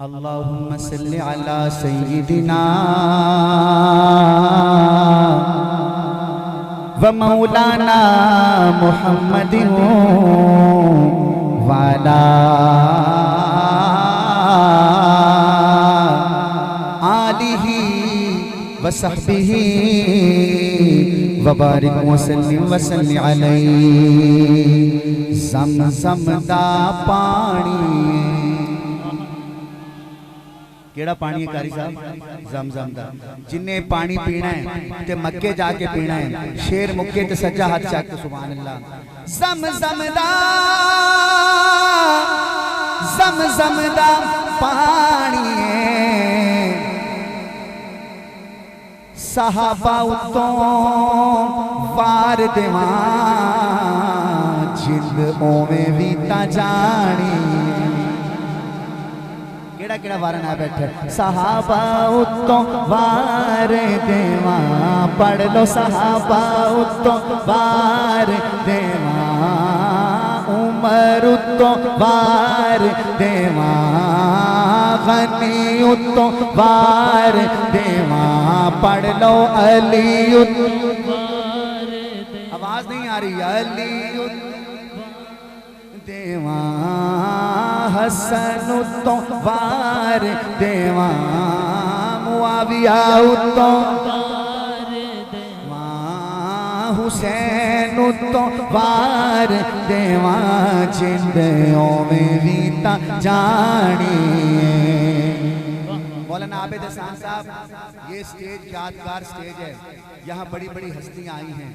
अल्लाहुम्मा सल्लि अला सय्यिदिना व मौलाना मुहम्मदिन व अला आलिहि व सहबिहि व बारिक व सल्लि अलैहि। ज़मज़म दा पानी केड़ा पानी है कारी साहब? ज़मज़म दा। जिन्हें पानी पीना है ते मक्के जाके पीना है। शेर मुक्के ते सज्जा हाथ चाक के सुभान अल्लाह। ज़मज़म दा पानी है सहाबा उतों वार देवा जिंद ओवें भी ता जानी। केड़ा केड़ा वार ना बैठे सहाबा उतों वार देवा पढ़ लो सहाबा उतों वार देवा उमर उतों वार देवा गनी उतों वार देवा पढ़ लो अली आवाज नहीं आ रही अली देवा हसन तो वार देवा मुआविया तो हुसैन तो वार देवा जिंदों में बीता जानी। मौलाना आबिद हसन साहब, ये स्टेज यादगार स्टेज है। यहाँ बड़ी बड़ी हस्तियाँ आई हैं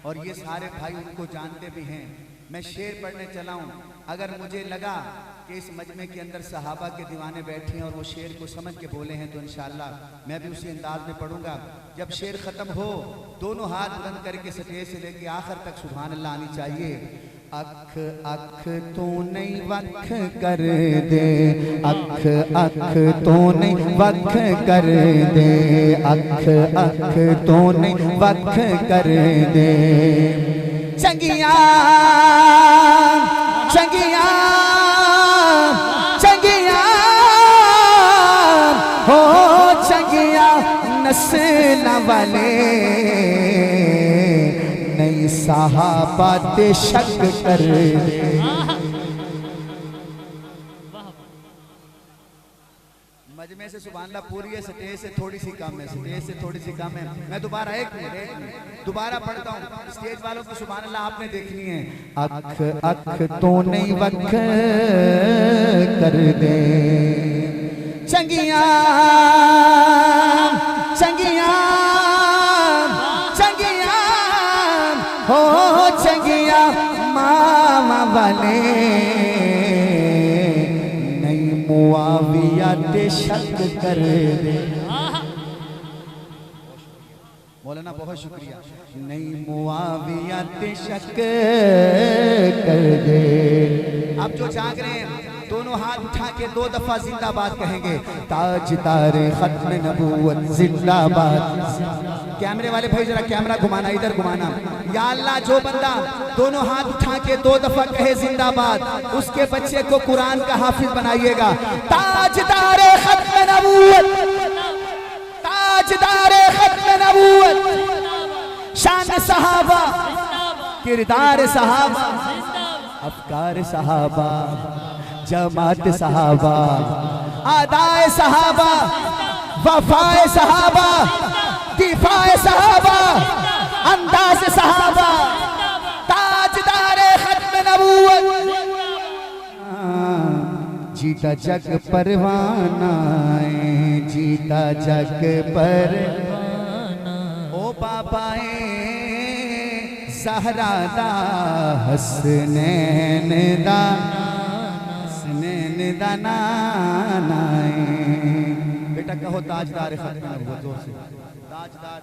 और ये सारे भाई उनको जानते भी हैं। मैं शेर पढ़ने चला हूँ, अगर मुझे लगा कि इस मजमे के अंदर सहाबा के दीवाने बैठे हैं और वो शेर को समझ के बोले हैं तो इंशाअल्लाह मैं भी उसी अंदाज में पढ़ूंगा। जब शेर ख़त्म हो दोनों हाथ बुलंद करके सटे से लेके आखिर तक सुभान अल्लाह आनी चाहिए। अख अख तू नहीं वख कर दे, अख अख तू नहीं वख कर दे, अख अख तू नहीं वख कर दे। चंगिया चंगिया चंगिया हो चंगिया नस्ल वाले नई सहाबा ते शक कर दे। मजमे से सुभान अल्लाह पूरी है, स्टेज से थोड़ी सी कम है, स्टेज से थोड़ी सी कम है। मैं दोबारा एक मिनट दोबारा पढ़ता हूँ। स्टेज वालों को सुभान अल्लाह आपने देखनी है। अख अख तो नहीं वख कर दे चंगिया चंगिया चंगिया हो चंगिया मामा वाले मुआविया ते शक कर दे। मौलाना बहुत शुक्रिया। नहीं मुआविया ते शक कर दे। अब जो जाग रहे हैं दोनों हाथ उठा के 2 दफा जिंदाबाद कहेंगे। ताजदारे खत्म नबूवत जिंदाबाद। कैमरे वाले भाई जरा कैमरा घुमाना, इधर घुमाना। या अल्लाह जो बंदा दोनों हाथ उठा के 2 दफा कहे जिंदाबाद उसके बच्चे को कुरान का हाफिज बनाइएगा। ताजदारे खत्म नबूवत, ताजदारे खत्म नबूवत, शान सहाबा, किरदार सहाबा, अफकार सहाबा, जमात सहाबा, आदाए सहाबा, वफाए सहाबा, दिफाए सहाबा, अंदाज सहाबा, ताजदारे खत्म नबूवत। जीता जग परवाना है, जीता जग परवाना। ओ बाबाए ज़हरा दा हसनैन दा हसनैन दा नाना है। बेटा कहो ताजदार खत्म नबूवत जोर से। ताजदार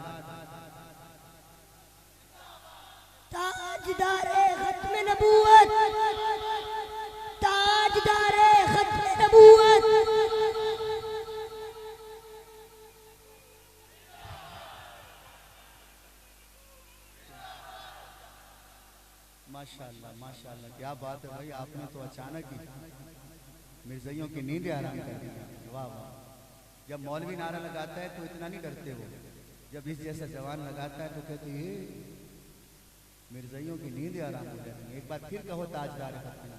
ताजदारे खत्म नबूवत, ताजदारे खत्म नबूवत। माशाअल्लाह माशाअल्लाह, क्या बात है भाई। आपने तो अचानक ही मिर्ज़ाइयों की नींद आराम कर दी। वाह वाह। जब मौलवी नारा लगाता है तो इतना नहीं डरते वो, जब इस जैसा जवान लगाता है तो कहते ये मिर्जाइयों की नींद आराम हो जाती है। एक बार फिर कहो ताजदार खत्म।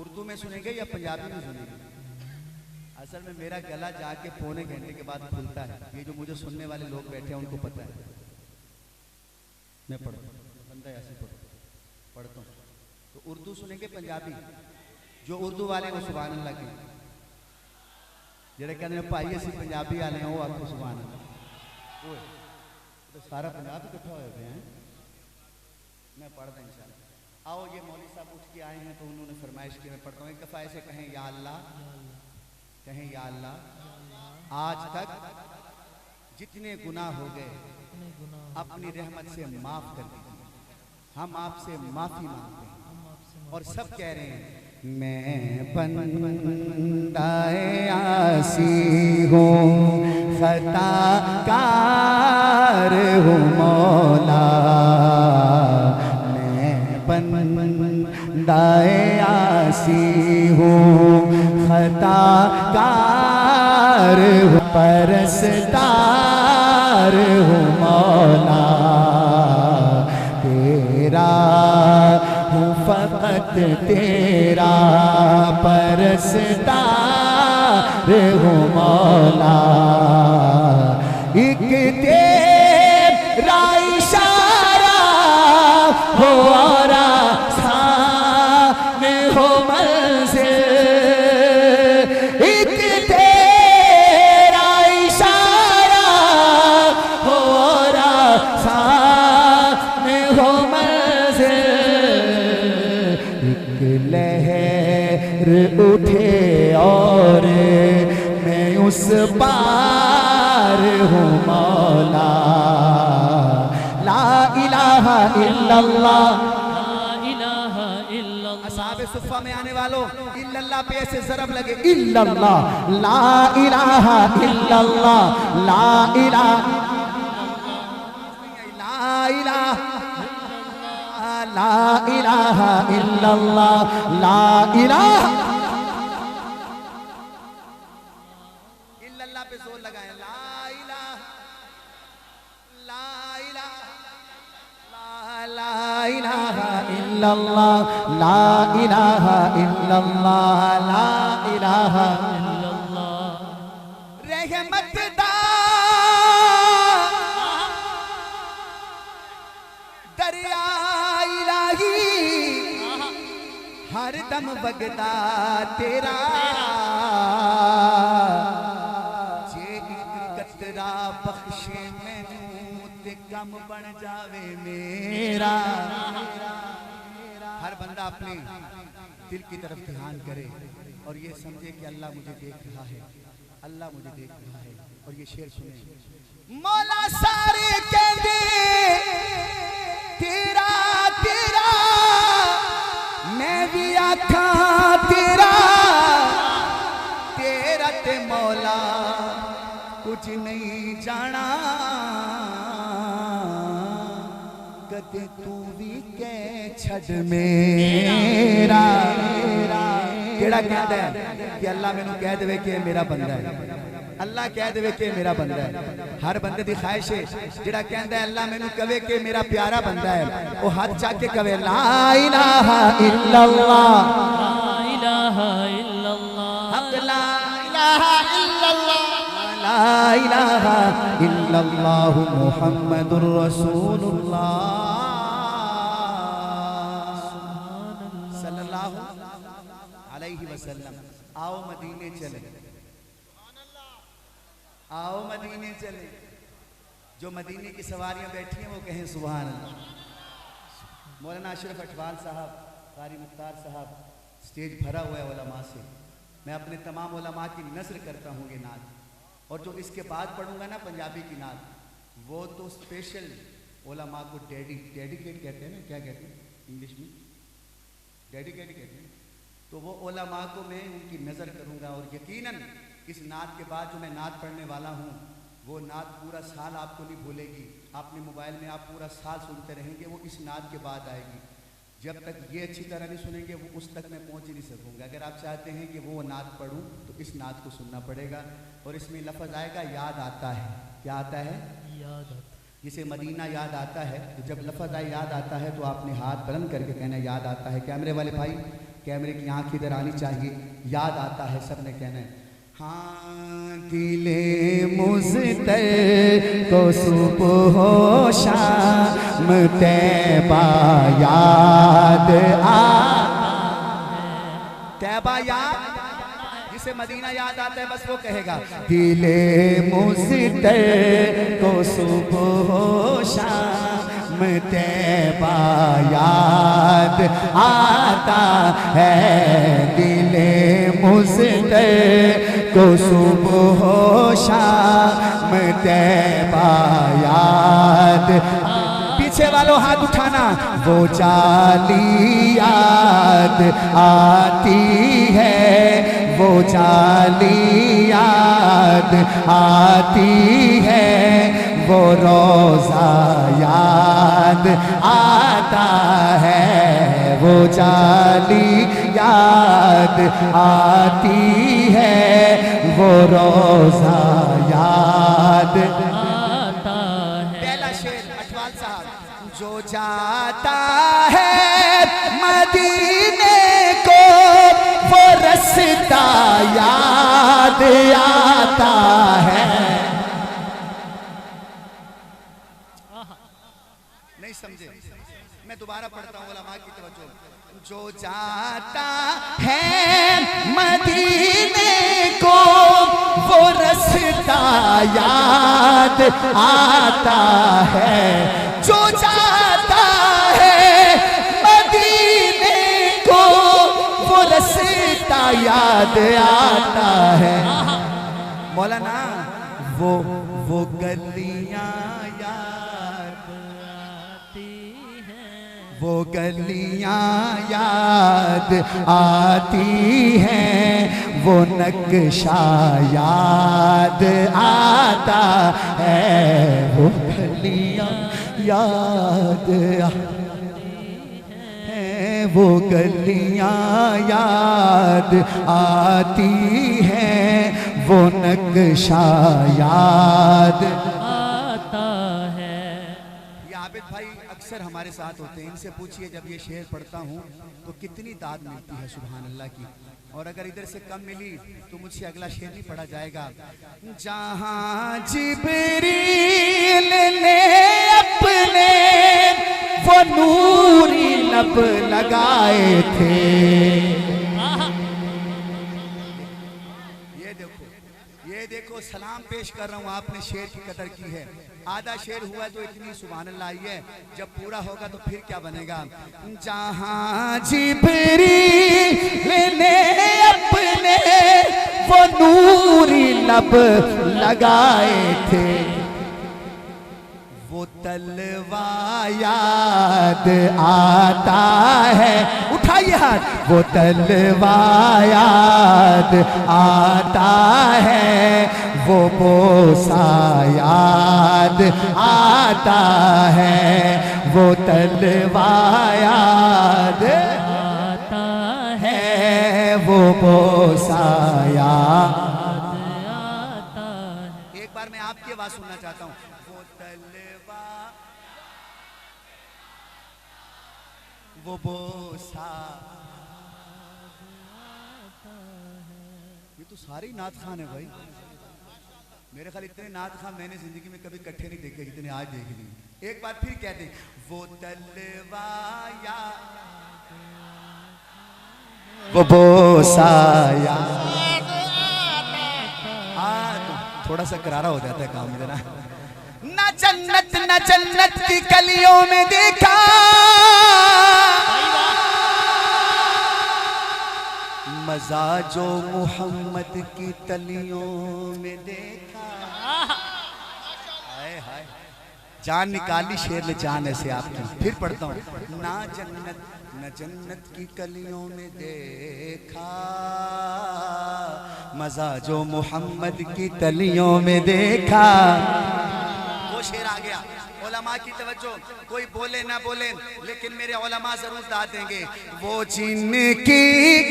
उर्दू में सुनेंगे या पंजाबी में सुनेंगे? असल में मेरा गला जाके पौने घंटे के बाद खुलता है। ये जो मुझे सुनने वाले लोग बैठे हैं उनको पता है। मैं पढ़ता हूँ, बंदा ऐसे पढ़ता हूँ। तो उर्दू सुनेंगे पंजाबी? जो उर्दू वाले वो सुभान अल्लाह के, जेड़े कहते हैं भाई असी पंजाबी वाले हैं वो आखो सुभान अल्लाह। तो सारा पंजाब इकट्ठा हुए हुए हैं। मैं पढ़ता इंशाल्लाह। आओ, ये मौलवी साहब उठ के आए हैं तो उन्होंने फरमाइश की, मैं पढ़ता हूँ। एक दफ़ा ऐसे कहें या अल्लाह, कहें या अल्लाह, आज तक जितने गुनाह हो गए अपनी रहमत से माफ कर दीजिए, हम आपसे माफी मांगते हैं। और सब कह रहे हैं मैं बंदाए आसी हूँ, खताकार हूँ मौला, बंदाए आसी हूँ, खताकार हूँ, परस्तार हूँ मौला, तेरा हूँ फकत तेरा, परस्तार हूँ मौला, एक तेरा इशारा हो और सामने हो मंज़िल, एक तेरा इशारा हो और सामने हो मंज़िल, एक लहर उठे और मैं उस पार हूँ मौला, ला इलाहा इल्लल्लाह, असहाबे सुफ़ा में आने वालों इल्लल्लाह पे ऐसे ज़रब लगे, इल्लल्लाह, ला इलाहा इल्लल्लाह, ला इलाहा, ला इलाहा इल्लल्लाह, ला इलाहा इल्लल्लाह पे जोर लगाएं, ला इलाहा, ला इलाहा इल्लल्लाह, ला इलाहा इल्लल्लाह, ला इलाहा इल्लल्लाह। रहमत दा दरिया इलाही हर दम बगदा तेरा, जे एक कतरा बख्शे मैनू ते कम बन जावे मेरा। हर बंदा अपने दिल की तरफ ध्यान करे और ये समझे कि अल्लाह मुझे देख रहा है, अल्लाह मुझे देख रहा है। और ये शेर सुने, मौला सारे कहते तेरा तेरा, मैं भी आखा तेरा, तेरा ते मौला कुछ नहीं जाना, कदे तू भी कह छड़ मेरा। केड़ा कहता है कि अल्लाह मैनू कह देवे कि मेरा बंदा है, अल्लाह कह देवे कि मेरा बंदा है। हर बंदे दी ख्वाहिश है जेड़ा कहंदा है अल्लाह मैनू कहे कि मेरा प्यारा बंदा है, वो हाथ चाक के कहे ला इलाहा इल्लल्लाह, ला इलाहा इल्लल्लाह, ला इलाहा इल्लल्लाह, ला इलाहा इल्लल्लाह मुहम्मदुर रसूलुल्लाह सल्लल्लाहु अलैहि वसल्लम। आओ मदीने चले, आओ मदीने चले। जो मदीने की सवारियां बैठी हैं वो कहें सुभान अल्लाह। मौलाना अशरफ अठवाल साहब, कारी मुख्तार साहब, स्टेज भरा हुआ है उलमा से। मैं अपने तमाम उलमा की नज़र करता हूँ ये नात, और जो इसके बाद पढ़ूंगा ना पंजाबी की नात, वो तो स्पेशल उलमा को डेडिकेट कहते हैं ना, क्या कहते हैं इंग्लिश में, डेडिकेट कहते हैं। तो वो उलमा को मैं उनकी नज़र करूँगा, और यकीनन इस नात के बाद जो मैं नात पढ़ने वाला हूँ वो नात पूरा साल आपको नहीं भूलेगी। आपने मोबाइल में आप पूरा साल सुनते रहेंगे, वो इस नात के बाद आएगी। जब तक ये अच्छी तरह नहीं सुनेंगे वो उस तक मैं पहुंच ही नहीं सकूंगा। अगर आप चाहते हैं कि वो नात पढ़ूं तो इस नात को सुनना पड़ेगा। और इसमें लफ्ज़ आएगा याद आता है। क्या आता है? याद आता। जिसे मदीना याद आता है, तो जब लफ्ज़ आए याद आता है तो आपने हाथ बुलंद करके कहना याद आता है। कैमरे वाले भाई, कैमरे की आँख इधर आनी चाहिए। याद आता है सब ने कहना है। हाँ, दिले मुज़्तर को सुबह हो शाम तैबा याद आ। तैबा याद, जिसे मदीना याद आता है बस वो कहेगा दिले मुज़्तर को सुबह हो शाम तैबा याद आता है। दिले मुज़्तर को सुबह हो शाम तैबा याद। पीछे वालों हाथ उठाना। वो जाली याद आती है, वो जाली याद आती है, वो रोज़ा याद आता है। वो जाली याद आती है, वो रोज़ा याद आता है। पहला शेर अठवाल साहब। जो जाता है मदीने को वो रास्ता याद आता है। नहीं समझे? मैं दोबारा पढ़ता हूँ, उलमा की तवज्जो। जो जाता है मदीने को वो रास्ता याद आता है। जो जाता है मदीने को वो रास्ता याद आता है। मौलाना वो गलियां याद आती हैं, वो गलियां याद आती हैं, वो नक्शा याद आता है। वो गलियां याद आती हैं, वो गलियां याद आती हैं, वो नक्शा याद आता है। ये आबिद भाई अक्सर हमारे साथ होते हैं, इनसे पूछिए जब ये शेर पढ़ता हूँ तो कितनी दाद मिलती है सुभान अल्लाह की। और अगर इधर से कम मिली तो मुझसे अगला शेर नहीं पढ़ा जाएगा। जहाँ जिब्रील ने अपने वो नूरी लब लगाए थे। ये देखो सलाम पेश कर रहा हूँ, आपने शेर की कदर की है। आधा शेर हुआ तो इतनी सुभान अल्लाह आई है, जब पूरा होगा तो फिर क्या बनेगा। जहाँ जिब्रील ने अपने वो नूरी लब लगाए थे, वो तलवा याद आता है। उठाइए हाथ। वो तलवा याद आता है, वो बोसा याद आता है, वो तलवा याद आता है, वो बोसा याद आता है। एक बार मैं आपकी आवाज सुनना चाहता हूँ। वो तलवा, वो बोसा। ये तो सारे ही नात खान है भाई। मेरे ख्याल इतने नात खान मैंने जिंदगी में कभी इकट्ठे नहीं देखे जितने आज देख लिए। एक बार फिर कहते हैं। वो तलवा या वो बोसा या। थोड़ा सा करारा हो जाता है काम जरा। न जन्नत की कलियों में देखा, मजा जो मोहम्मद की तलियों में देखा। हाय हाय जान निकाली शेर ने जान ऐसे आपकी। फिर पढ़ता हूँ, ना जन्नत न जन्नत की कलियों में देखा, मजा जो मोहम्मद की तलियों में देखा। वो शेर आ गया। उलमा की तवज्जो, कोई बोले ना बोले लेकिन मेरे उलमा जरूर दाद देंगे। वो जिनकी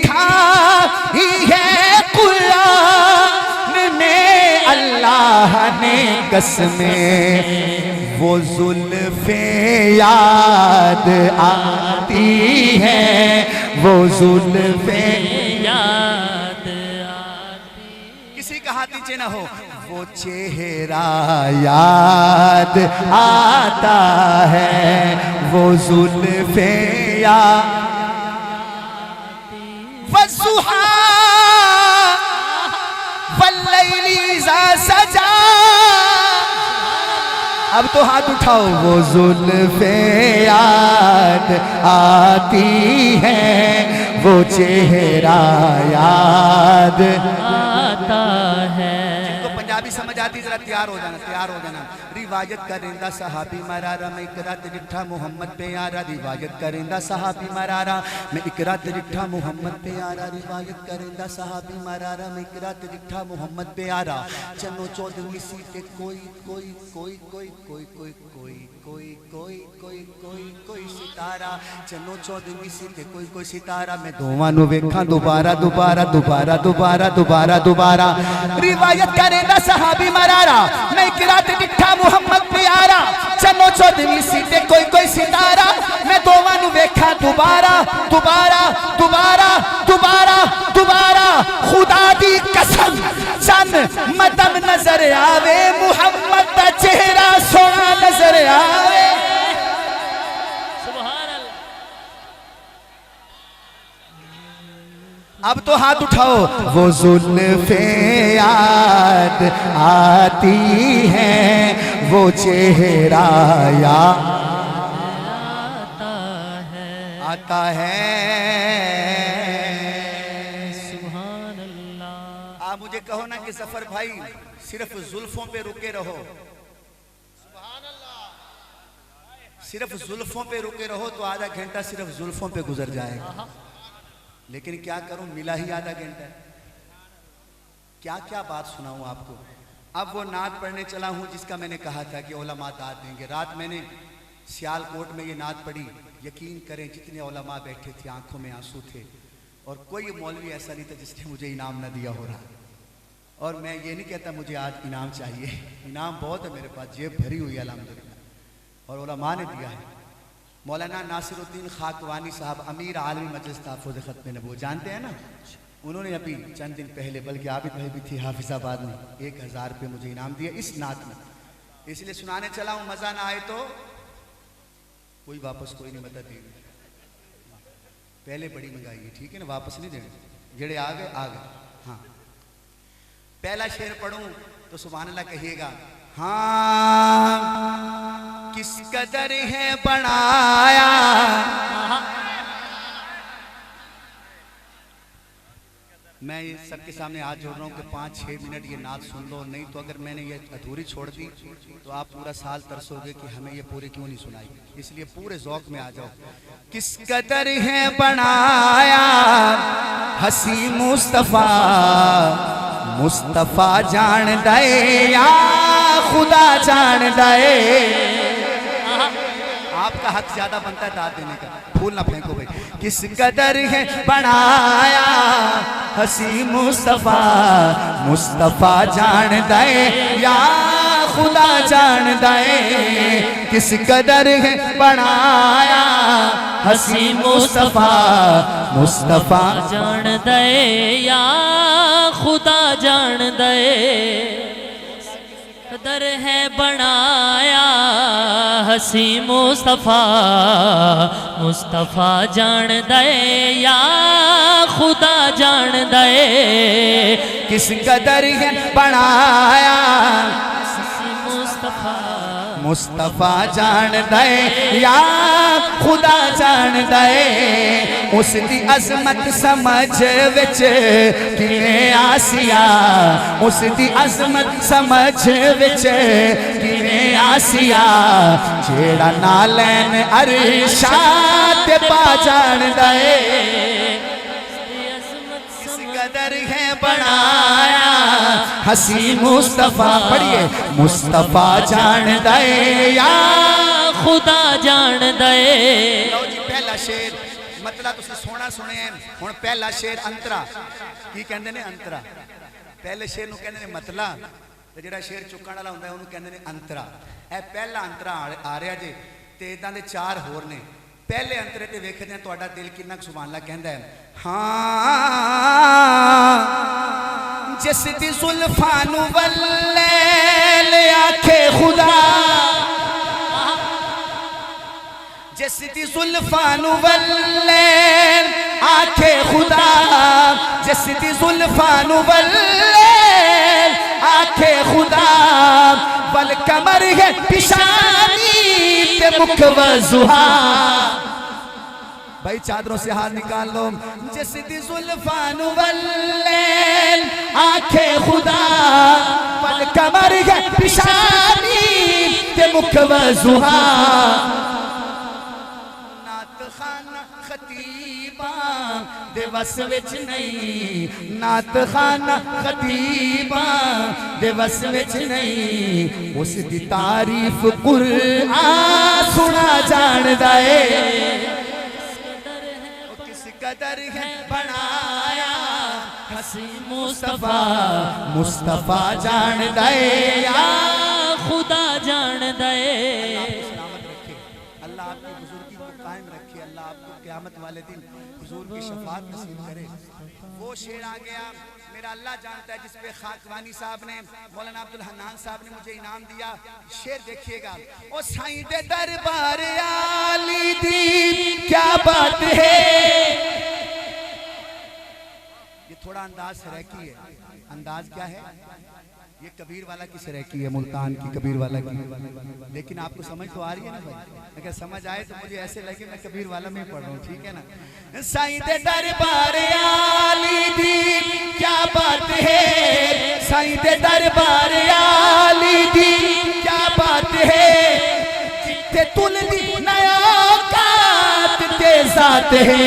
खाई है कुरान में अल्लाह ने कसमें, वो जुल्फे याद आती है, वो जुल्फे याद आती। किसी का हाथ नीचे ना हो, वो चेहरा याद आता है, वो जुल्फे याद। वज़ुहा वल्लैली इज़ा सजा, अब तो हाथ उठाओ। वो जुल्फे याद आती है, वो चेहरा याद आता है। जिनको पंजाबी समझ आती जरा तैयार हो जाना, तैयार हो जाना। रिवायत करेंदा सहाबी मरारा, मैं इकरात डिठा मोहम्मद पे यारा। रिवायत करेंदा सहाबी मरारा, मैं इकरात डिठा मोहम्मद पे यारा। रिवायत करेंदा सहाबी मरारा, मैं इकरात डिठा मोहम्मद पे यारा। चनो 14वीं सीटे कोई कोई कोई कोई कोई कोई कोई कोई कोई कोई कोई कोई सितारा। चनो 14वीं सीटे कोई कोई सितारा। मैं दोवां नूं वेखां दोबारा दोबारा दोबारा दोबारा दोबारा दोबारा। रिवायत करेंदा सहाबी मरारा, मैं इकरात डिठा मोहम्मद प्यारा। चलो 14वीं सीटे कोई कोई सितारा, मैं दोवां नूं वेखां दोबारा दोबारा दोबारा दोबारा दोबारा। खुदा दी कसम चन मदम नजर आवे, मुहम्मद दा चेहरा सोना नजर आवे। सुभान अल्लाह। अब तो हाथ उठाओ। वो जुल्फे याद आती हैं, वो चेहरा याद आता है। सुभान अल्लाह। आप मुझे कहो ना कि जफर भाई सिर्फ जुल्फों पे रुके रहो, सिर्फ जुल्फों पे रुके रहो तो आधा घंटा सिर्फ जुल्फों पे गुजर जाएगा। लेकिन क्या करूं, मिला ही आधा घंटा। क्या क्या बात सुनाऊं आपको। अब वो नात पढ़ने चला हूं जिसका मैंने कहा था कि उलमा दाद देंगे। रात मैंने सियालकोट में ये नात पढ़ी। यकीन करें जितने उलमा बैठे थे आंखों में आंसू थे, और कोई मौलवी ऐसा नहीं था जिसने मुझे इनाम न दिया हो रहा। और मैं ये नहीं कहता मुझे आज इनाम चाहिए, इनाम बहुत है मेरे पास, जेब भरी हुई है अल्हम्दुलिल्लाह, और उलमा ने दिया है। मौलाना नासिरुद्दीन खाकवानी साहब अमीर आलमी मजलिस तहफ़्फ़ुज़ ख़त्म नबूवत जानते हैं ना, उन्होंने अभी चंद दिन पहले, बल्कि आबिद भाई भी थी हाफिज़ाबाद में, 1000 रुपये मुझे इनाम दिया इस नात में। इसलिए सुनाने चला हूँ, मज़ा ना आए तो कोई वापस कोई नहीं बता देगा। पहले बड़ी मंगाई है, ठीक है ना, वापस नहीं देना। जेड़े आ गए आ गए। हाँ, पहला शेर पढ़ूं तो सुभान अल्लाह कहिएगा। हाँ, किस कदर है बनाया, मैं ये सबके सामने हाथ जोड़ रहा हूँ कि 5-6 मिनट ये नात सुन लो, नहीं तो अगर मैंने ये अधूरी छोड़ दी तो आप पूरा साल तरसोगे कि हमें ये पूरी क्यों नहीं सुनाई। इसलिए पूरे ज़ौक़ में आ जाओ। किस कदर है बनाया हसी मुस्तफ़ा, मुस्तफ़ा जान दे या खुदा जान दे। आपका हक ज्यादा बनता है दाद देने का, फूल ना फेंको भाई। किस कदर है बनाया हसी मुस्तफ़ा, मुस्तफ़ा जान दे या खुदा जान दे। किस कदर है बनाया हसी मुस्तफ़ा, मुस्तफ़ा जान दे या खुदा जान दे। कदर है बनाया हसी मुस्तफ़ा, मुस्तफ़ा जान दे या खुदा जान दे। किस कदर है बनाया हसी मुस्तफ़ा, मुस्तफा जान दे या खुदा जान दे उसकी अजमत समझ विच किवें आसिया उसकी अजमत समझ विच किवें आसिया जेड़ा नालैन अरशात पा जान दे किस कदर है बनाया हसी मुस्तफा पढ़िए मुस्तफा जान दे या खुदा जान दे। लो जी पहला शेर मतलब तुसी सोना सुने हुण पहला शेर अंतरा की कहंदे ने अंतरा पहले शेर नूं कहंदे ने मतला ते जेड़ा शेर चुकण वाला हुंदा ओनूं कहंदे ने अंतरा ए पहला अंतरा आ रहा जे ते इदां दे चार होर ने पहले अंतरे ते वेखदे हां तुहाडा दिल किन्ना सुभान अल्लाह कहंदा है हाँ जिस दी जुल्फां नूं वल्लैल आखे खुदा जिस दी जुल्फां नूं वल्लैल आखे खुदा जिस दी जुल्फां नूं वल्लैल आखे खुदा बल कमर है पिशानी ते मुख वजुहा भाई चादरों से हाथ निकाल लो जिस दी जुल्फां नूं वल्लैल आखे खुदा बल कमर है पिशानी ते मुख वजुहा दिवस विच नहीं नात खाना खतीबा दिवस विच नहीं उसकी तारीफ कुरान सुना जान दे किस कदर है बनाया हसी मुस्तफा मुस्तफा जान दे या खुदा जान दे। अल्लाह आपकी बुजुर्गी को कायम रखे अल्लाह आपको क़यामत वाले दिन हुजूर की शफाअत नसीब करे। वो शेर आ गया मेरा अल्लाह जानता है जिस पे खाकवानी साहब ने मौलाना अब्दुल हन्नान साहब ने मुझे इनाम दिया। शेर देखिएगा ओ साईं दे दरबार आली दी क्या बात है। ये थोड़ा अंदाज सराकी है। अंदाज क्या है ये कबीर वाला की सराकी है मुल्तान की कबीर वाला की लेकिन आपको समझ तो आ रही है ना भाई अगर समझ आए तो मुझे ऐसे लगे मैं कबीर वाला में पढ़ रहा हूँ ठीक है ना। साईं दे दरबार आली दी क्या बात है साईं दे दरबार आली दी क्या बात है जिथे तुल दी नया कात ते जात है।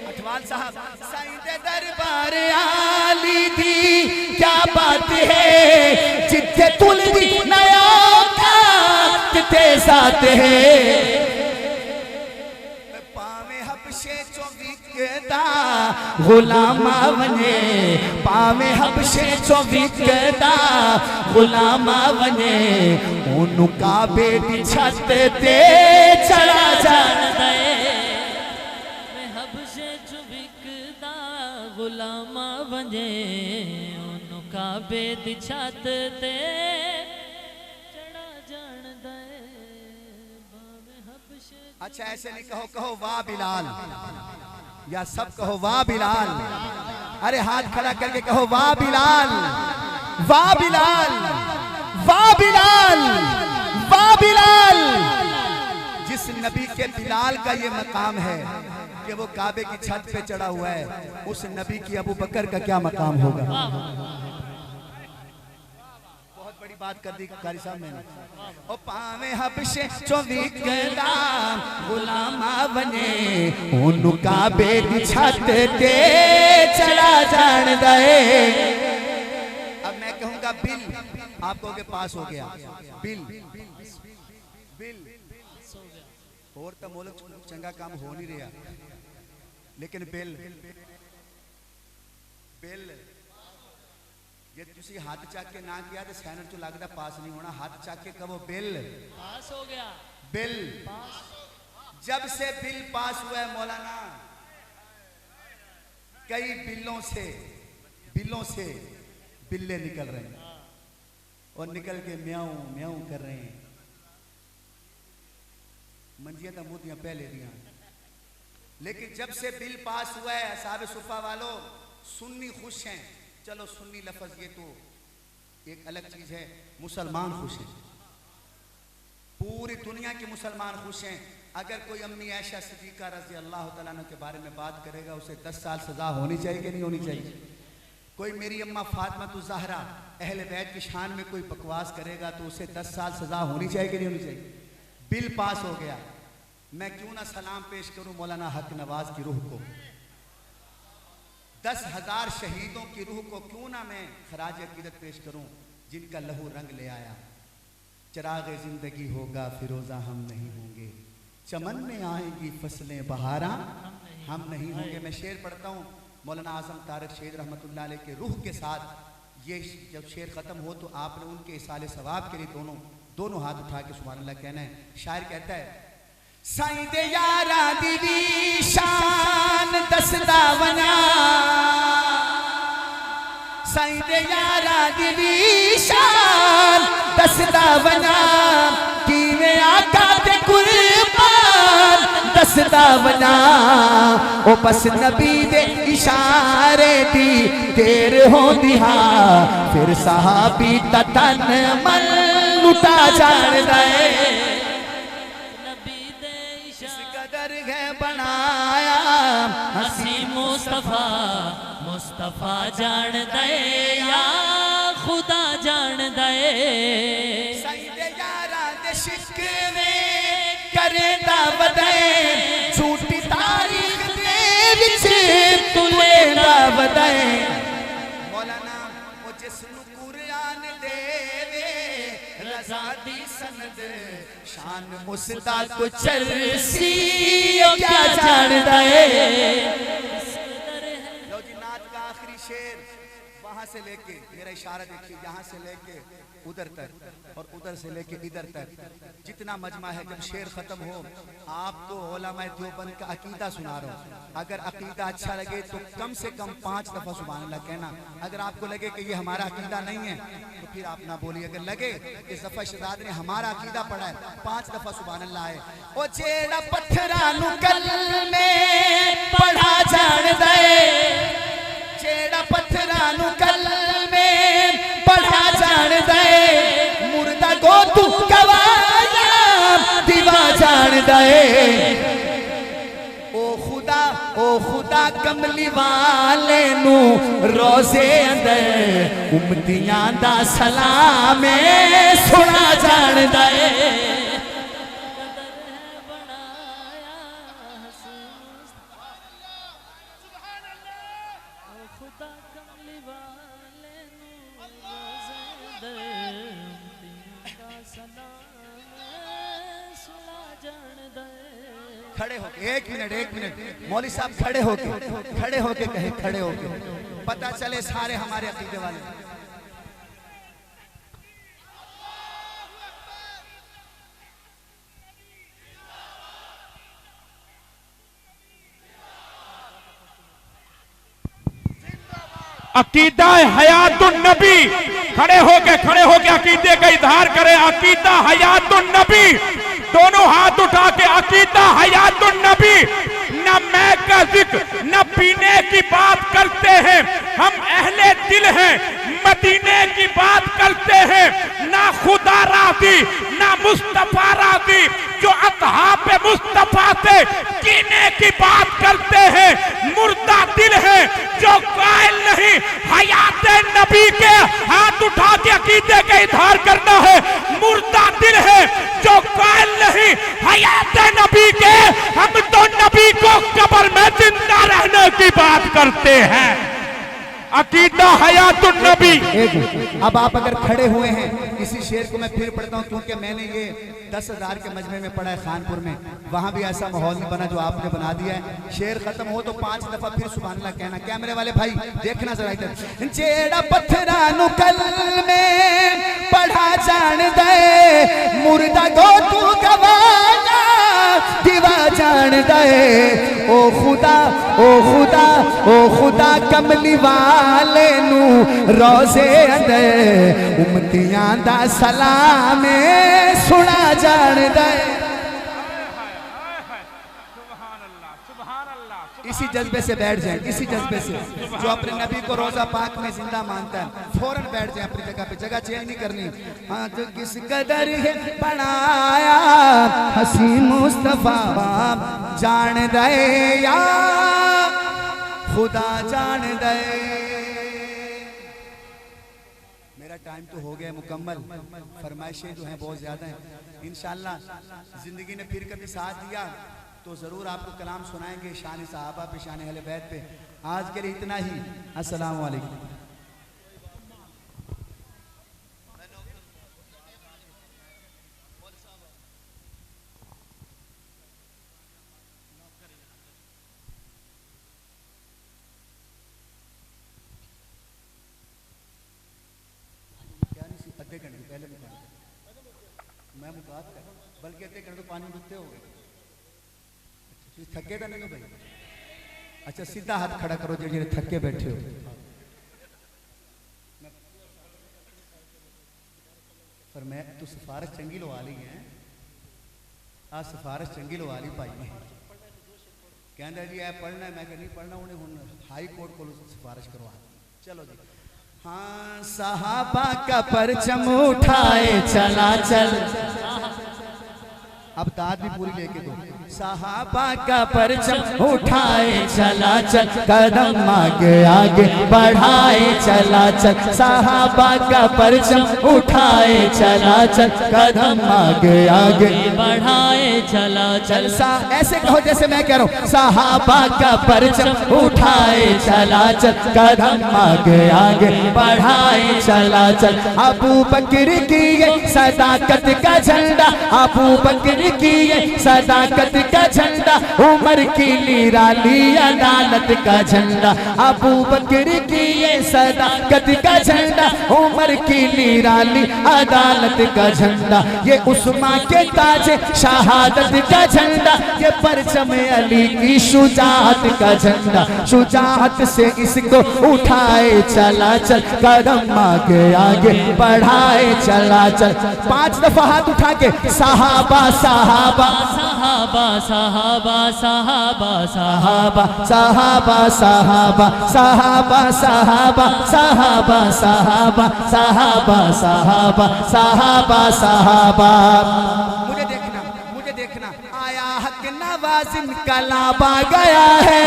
अठवाल साहब साईं दे दरबार आली दी क्या बात है जिथे तुल दी नया कात ते जात है। पावे हबशे चो विकदा गुलामा वने पावे हबशे चो विकदा गुलामा वने ओनू काबे दी छत ते चढ़ा जान दे मैं हबशे चो विकदा गुलामा वने ओनू काबे दी छत ते चढ़ा जान दे भावे हबशे। अच्छा ऐसे नहीं कहो कहो वाह बिलाल या सब कहो वाह बिलाल। अरे हाथ खड़ा करके कहो वाह बिलाल वाह बिलाल वाह बिलाल वाह बिलाल। जिस नबी के बिलाल का ये मकाम है कि वो काबे की छत पे चढ़ा हुआ है उस नबी की अबू बकर का क्या मकाम होगा। बहुत बड़ी बात कर दी कारी साहब ने। ओ पावे हबशे चो विकदा गुलामा बने ओनू काबे की छत ते चढ़ा जान दे। अब मैं कहूंगा बिल आप कहोगे पास हो गया बिल बिल और तो मुल्क चंगा काम हो नहीं रहा लेकिन बिल बिल जे तुसी हाथ चक के ना किया तो सैनर चो लगता पास नहीं होना। हाथ चक के कहो बिल पास हो गया बिल। जब से बिल पास हुआ है मौलाना कई बिलों से बिल्ले निकल रहे हैं और निकल के म्याऊं म्याऊं कर रहे हैं। मंजिया तो मुंह दिया पहले दिया लेकिन जब से बिल पास हुआ है साहब सुफा वालों सुन्नी खुश हैं। चलो सुन्नी लफ्ज ये तो एक अलग चीज है मुसलमान खुश हैं। पूरी दुनिया के मुसलमान खुश हैं। अगर कोई अम्मी आयशा सिद्दीका रज़ी अल्लाह तआला अन्हा के बारे में बात करेगा उसे 10 साल सजा होनी चाहिए कि नहीं होनी चाहिए? कोई मेरी अम्मा फातिमा ज़हरा अहले बैत की शान में कोई बकवास करेगा तो उसे 10 साल सजा होनी चाहिए कि नहीं होनी चाहिए? बिल पास हो गया। मैं क्यों ना सलाम पेश करूं मौलाना हक नवाज की रूह को, 10,000 शहीदों की रूह को क्यों ना मैं खराज अकीदत पेश करूं जिनका लहू रंग ले आया। चिराग जिंदगी होगा फिरोजा हम नहीं होंगे, चमन में आएगी फसलें बहारा हम नहीं होंगे। मैं शेर पढ़ता हूँ मौलाना आजम तारिक शेख रहमतुल्लाह अलैह के रूह के साथ। ये जब शेर ख़त्म हो तो आपने उनके इसाले सवाब के लिए दोनों हाथ उठा के सुभान अल्लाह कहना है। शायर कहता है साईं दे यारा दी शान दसदा वना, साईं दे यारा दी शान दसदा वना, किवें आका ते कुर्बान दसदा वना। ओ बस नबी दे इशारे दी देर होंदी हा, फिर सहाबी दा तन मन लुटा जाणदा है। बनाया हसी मुस्तफा मुस्तफा जान दे या खुदा जान दे। सईदे यारा दे शिकवे करेंदा बदे, झूठी तारीख दे विच तुलेंदा बदे। मौलाना ओ जिसनु कुरान देवे रज़ा दी सनद, शान मुस्ता को चरसी क्या जानदा है। लो जी नात का आखिरी शेर वहां से लेके, मेरा इशारा देखिए, यहाँ से लेके उधर तक और उधर से लेके इधर तक जितना मजमा है। जब शेर खत्म हो आपको उलमाए देवबंद का अकीदा सुना रहा हूँ। अगर अकीदा अच्छा लगे तो कम से कम 5 दफा सुभान अल्लाह कहना। अगर आपको लगे कि ये हमारा अकीदा नहीं है तो फिर आप ना बोलिए। अगर लगे कि ज़फ़र शहज़ाद ने हमारा अकीदा पढ़ा है 5 दफा सुभान अल्लाह है। ओ जेड़ा पत्थरानू कल में पढ़ा जान दे, जेड़ा पत्थरानू कल में पढ़ा जान दे, मुर्दा को तू गवाया दीवा जान दे। ओ खुदा कमली वाले नू रोजे अंदर उम्मतियां दा सलाम सुना जान दे। खड़े होके एक मिनट मौली साहब खड़े होके कहे, खड़े होके पता चले सारे हमारे अकीदे वाले। अकीदा हयातुन नबी, खड़े होके अकीदे का इजहार करें। अकीदा हयातुन नबी, दोनों हाथ उठा के अकीदा हयातुन नबी। न मैं का जिक्र न पीने की बात करते हैं, हम अहले दिल हैं, मदीने की बात करते हैं। ना खुदा राज़ी ना मुस्तफा राज़ी, जो अतहाब मुस्तफा से कीने की बात करते हैं। मुर्दा दिल है जो कायल नहीं, हयात नबी के हाथ उठा के अकीदे का इजहार करना है। मुर्दा दिल है जो कायल नहीं, हयात नबी के, हम तो नबी को कब्र में जिंदा रहने की बात करते हैं। अकीदा हयातुन नबी। अब आप अगर खड़े हुए हैं, इसी शेर को मैं फिर पढ़ता हूँ क्योंकि मैंने ये 10,000 के मजमे में पढ़ा है खानपुर में, वहां भी ऐसा माहौल नहीं बना जो आपने बना दिया है। शेर खत्म हो तो 5 दफा फिर सुभान अल्लाह कहना। कैमरे वाले भाई देखना जरा इधर। जेड़ा पत्थरानू कल में पढ़ा जान दे, मुर्दा गो तू गवाया दीवा जान दे। ओ खुदा ओ खुदा ओ खुदा कमली वाले नू रोजे अंदर उम्मतियां दा सलाम सुना जान दे। इसी जज्बे से बैठ जाएं, इसी जज्बे से। जो अपने नबी को रोजा पाक में जिंदा मानता है फौरन बैठ जाए अपनी जगह पे, जगह चेंज नहीं करनी। हाँ तो किस कदर है बनाया हसी मुस्तफा जान दे या खुदा जान दे। मेरा टाइम तो हो गया मुकम्मल, फरमाइशें जो हैं बहुत ज़्यादा हैं। इंशाअल्लाह ज़िंदगी ने फिर कभी साथ दिया तो ज़रूर आपको कलाम सुनाएंगे शान सहाबा पे, शान अहले बैत पे। आज के लिए इतना ही। अस्सलाम वालेकुम। अद्धे घंटे पहले मैं मुकात कर, बल्कि अद्धे घंटे पानी रुकते हो गए, थके तो नहीं हो भाई? अच्छा सीधा हाथ खड़ा करो जो थके बैठे हो। पर मैं तो सिफारिश चंगी लो वाली है, आज सिफारिश चंगी लो वाली पाई है। कहना जी ऐ पढ़ना है, मैं नहीं पढ़ना, उन्हें हुन हाई कोर्ट को सिफारिश करवा। चलो जी। हाँ सहाबा का परचम उठाए चला चल, अब दाद भी पूरी लेके दो। सहाबा का परचम उठाए चला चल, कदम आगे आगे बढ़ाए चला चल। सहाबा का परचम उठाए चला चल, कदम आगे आगे बढ़ाए चला चल। ऐसे कहो जैसे मैं कह रहा हूँ। सहाबा का परचम उठाए चला चल, कदम आगे आगे बढ़ाए चला चल। अबू बकर की ये सदाकत का झंडा, अबू बकर की ये सदाकत का झंडा, उमर की निराली अदालत का झंडा। अबू बकर की ये सदाकत का झंडा, उमर की निराली अदालत का झंडा। ये उस्मान के ताज शहादत का झंडा, ये परचम अली की शुजाअत का झंडा। शुजाअत से इसको उठाए चला चल, कदम आगे आगे बढ़ाए चला चल। 5 दफा हाथ उठा के सहाबा सहाबा सहाबा सहाबा सहाबा सहाबा सहाबा सहाबा सहाबा सहाबा सहाबा सहाबा सहाबा सहाबा सहाबा सहाबा। मुझे देखना आया हक नवाज़िन का लाबा गया है।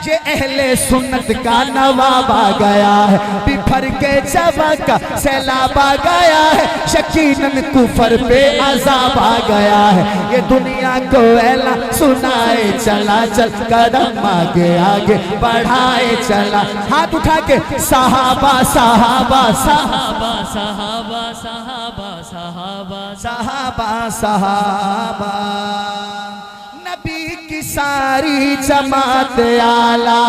ये अहले सुन्नत का नवाब आ गया है, बिफर के जवा का सैलाब आ गया है। यकीनन कुफर पे अजाब आ गया है, ये दुनिया को ऐला सुनाए चला चल, कदम आगे आगे बढ़ाए चला। हाथ उठा के सहाबा सहाबा सहाबा सहाबा सहाबा सहाबा सहाबा सहाबा। नबी की सारी जमात आला।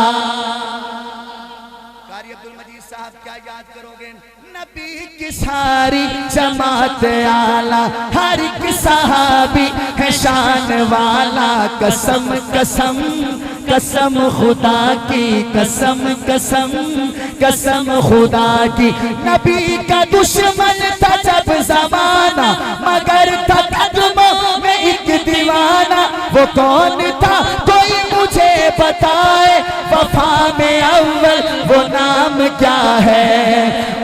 कारी अब्दुल मजीद साहब क्या याद करोगे? नबी की सारी जमात आला, हर एक सहाबी है शान वाला। कसम कसम कसम खुदा की, कसम कसम कसम खुदा की। नबी का दुश्मन था जब जमाना, मगर था कदमों में एक दीवाना। वो कौन था कोई मुझे बताए, वफा में अव्वल वो नाम क्या है?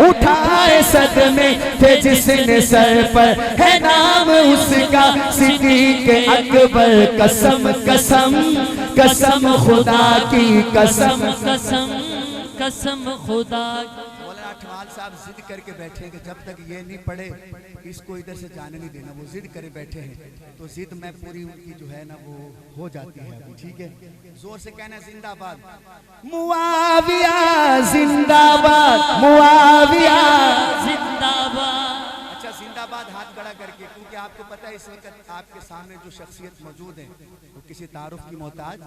उठाए सदमे थे जिसने सर पर, है नाम उसका सिद्दीक अकबर। कसम कसम कसम खुदा की, कसम कसम कसम खुदा। मौलाना अठवाल साहब जिद करके बैठे कि जब तक ये नहीं पढ़े इसको इधर से जाने नहीं देना। वो जिद करे बैठे हैं, तो जिद में पूरी उनकी जो है ना वो हो जाती है अभी। ठीक है, जोर से कहना जिंदाबाद। मुआविया जिंदाबाद, मुआविया जिंदाबाद। अच्छा जिंदाबाद हाथ खड़ा करके, क्योंकि आपको पता है इस वक्त आपके सामने जो शख्सियत मौजूद है वो किसी तारुफ की मोहताज,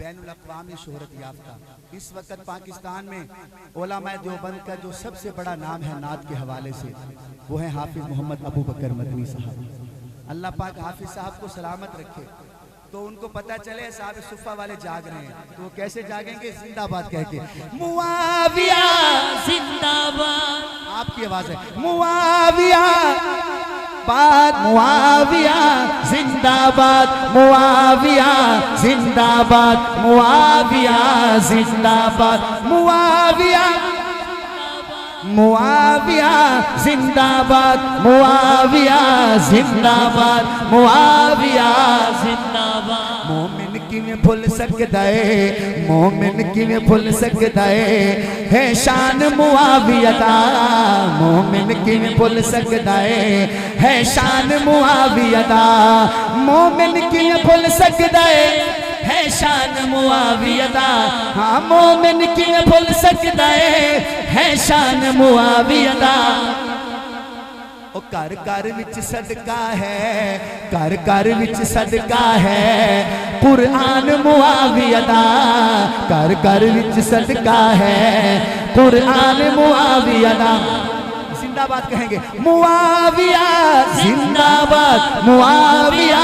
बैनुल अक़वामी शोहरत याफ्ता। इस वक्त पाकिस्तान में उलमाए देवबंद का जो सबसे बड़ा नाम है नात के हवाले से, वो है हाफिज मोहम्मद अबू बकर मदनी साहब। अल्लाह पाक हाफिज साहब को सलामत रखे। तो उनको पता चले साहब सुफ़ा वाले जाग रहे हैं, तो वो कैसे जागेंगे? जिंदाबाद कह के। मुआविया जिंदाबाद। आपकी आवाज है मुआविया। जिंदाबाद मुआविया जिंदाबाद मुआविया जिंदाबाद मुआविया जिंदाबाद मुआविया मुआविया जिंदाबाद मुआविया जिंदाबाद मुआविया जिंदाबाद मोमिन किवें भुल सकदा है मोमिन किवें भुल सकदा है शान मुआविया दा मोमिन किवें भुल सकदा है शान मुआविया दा मोमिन किवें भुल सकदा है शान मुआविया दा हाँ मोमिन किवें भुल सकदा है शान मुआविया दा ओ घर घर विच सदका है घर घर विच सदका है कुरान मुआविया दा घर घर विच सदका है कुरान मुआविया दा जिंदाबाद कहेंगे मुआविया जिंदाबाद मुआविया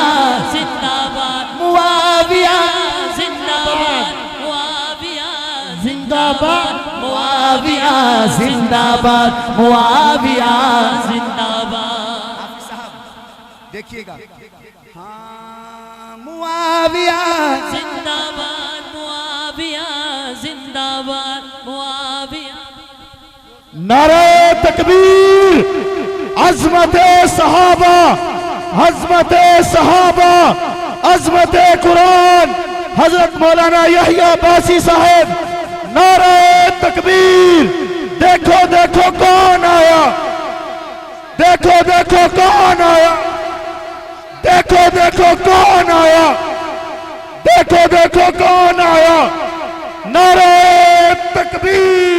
जिंदाबाद मुआविया जिंदाबाद मुआविया जिंदाबाद मुआविया जिंदाबाद मुआविया जिंदाबाद हाफिज साहब देखिएगा हाँ मुआविया जिंदाबाद मुआविया जिंदाबाद मुआविया नारे तकबीर अज़मते सहाबा अज़मते सहाबा अज़मते कुरान हजरत मौलाना यहिया बासी साहब नारे तकबीर देखो देखो कौन आया देखो देखो कौन आया देखो देखो कौन आया देखो देखो कौन आया नारे तकबीर